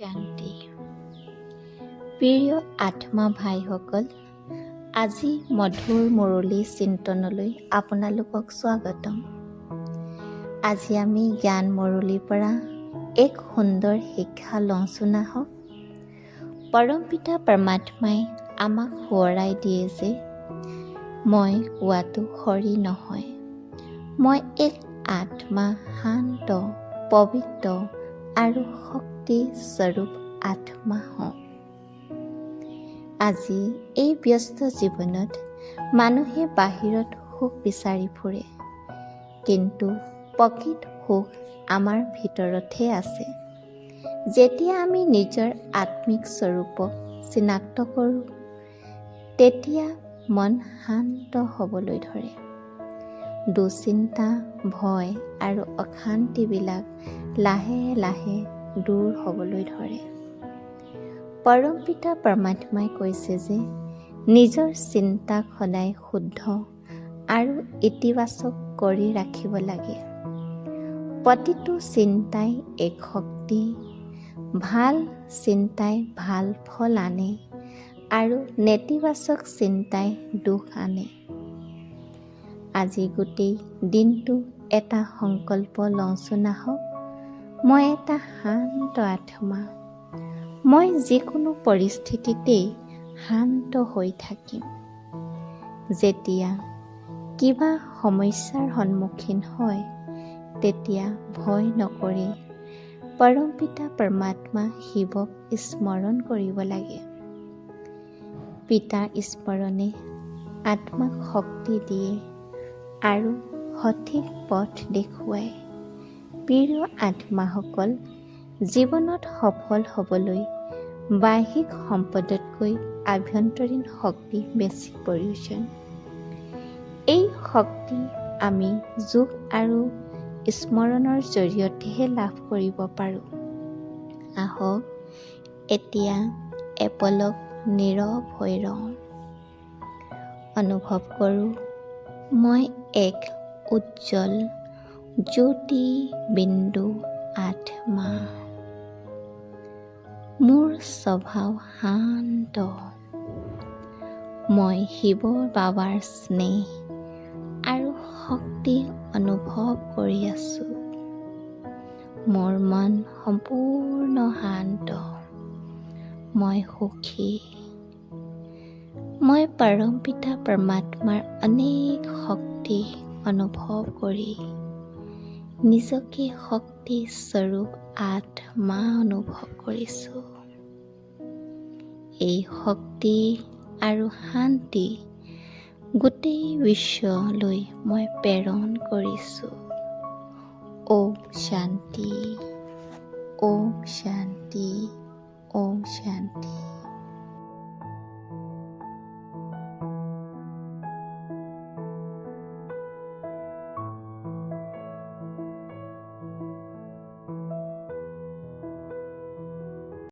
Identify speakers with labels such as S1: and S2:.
S1: শান্তি। প্ৰিয় আত্মা ভাইসকল, আজি মধুৰ মুৰলী চিন্তনলৈ আপোনালোকক স্বাগতম। আজি আমি জ্ঞান মুৰলীৰ পৰা এক সুন্দৰ শিক্ষা লওঁচোন আহক। পৰমপিতা পৰমাত্মাই আমাক সোঁৱৰাই দিয়ে যে মই কোৱাটো শৰীৰ নহয়, মই এক আত্মা, শান্ত, পবিত্ৰ আৰু শক্তি স্বৰূপ আত্মা হওঁ। আজি এই ব্যস্ত জীৱনত মানুহে বাহিৰত সুখ বিচাৰি ফুৰে, কিন্তু প্ৰকৃত সুখ আমাৰ ভিতৰতহে আছে। যেতিয়া আমি নিজৰ আত্মিক স্বৰূপক চিনাক্ত কৰোঁ, তেতিয়া মন শান্ত হ'বলৈ ধৰে। দুশ্চিন্তা, ভয় আৰু অশান্তিবিলাক লাহে লাহে দূৰ হ'বলৈ ধৰে। পৰমপিতা পৰমাত্মাই কৈছে যে নিজৰ চিন্তাক সদায় শুদ্ধ আৰু ইতিবাচক কৰি ৰাখিব লাগে। প্ৰতিটো চিন্তাই এক শক্তি, ভাল চিন্তাই ভাল ফল আনে আৰু নেতিবাচক চিন্তাই দুখ আনে। আজি গোটেই দিনটো এটা সংকল্প লওঁচোন আহক। মই এটা শান্ত আত্মা। মই যিকোনো পৰিস্থিতিতেই শান্ত হৈ থাকিম। যেতিয়া কিবা সমস্যাৰ সন্মুখীন হয়, তেতিয়া ভয় নকৰি পৰমপিতা পৰমাত্মা শিৱক স্মৰণ কৰিব লাগে। পিতাৰ স্মৰণে আত্মাক শক্তি দিয়ে আৰু সঠিক পথ দেখুৱায়। প্ৰিয় আত্মাসকল, জীৱনত সফল হ'বলৈ বাহ্যিক সম্পদতকৈ আভ্যন্তৰীণ শক্তি বেছি প্ৰয়োজন। এই শক্তি আমি যোগ আৰু স্মৰণৰ জৰিয়তেহে লাভ কৰিব পাৰোঁ। আহক এতিয়া এপলক নীৰৱ হৈ ৰওঁ। অনুভৱ কৰোঁ, মই এক উজ্জ্বল জ্যোতি বিন্দু আত্মা। মোৰ স্বভাৱ শান্ত। মই শিৱ বাবাৰ স্নেহ আৰু শক্তি অনুভৱ কৰি আছোঁ। মোৰ মন সম্পূৰ্ণ শান্ত। মই সুখী। মই পৰমপিতা পৰমাত্মাৰ অনেক শক্তি অনুভৱ কৰি নিজকে শক্তি স্বৰূপ আত্মা অনুভৱ কৰিছোঁ। এই শক্তি আৰু শান্তি গোটেই বিশ্বলৈ মই প্ৰেৰণ কৰিছোঁ। ওম শান্তি, ওম শান্তি, ওম শান্তি।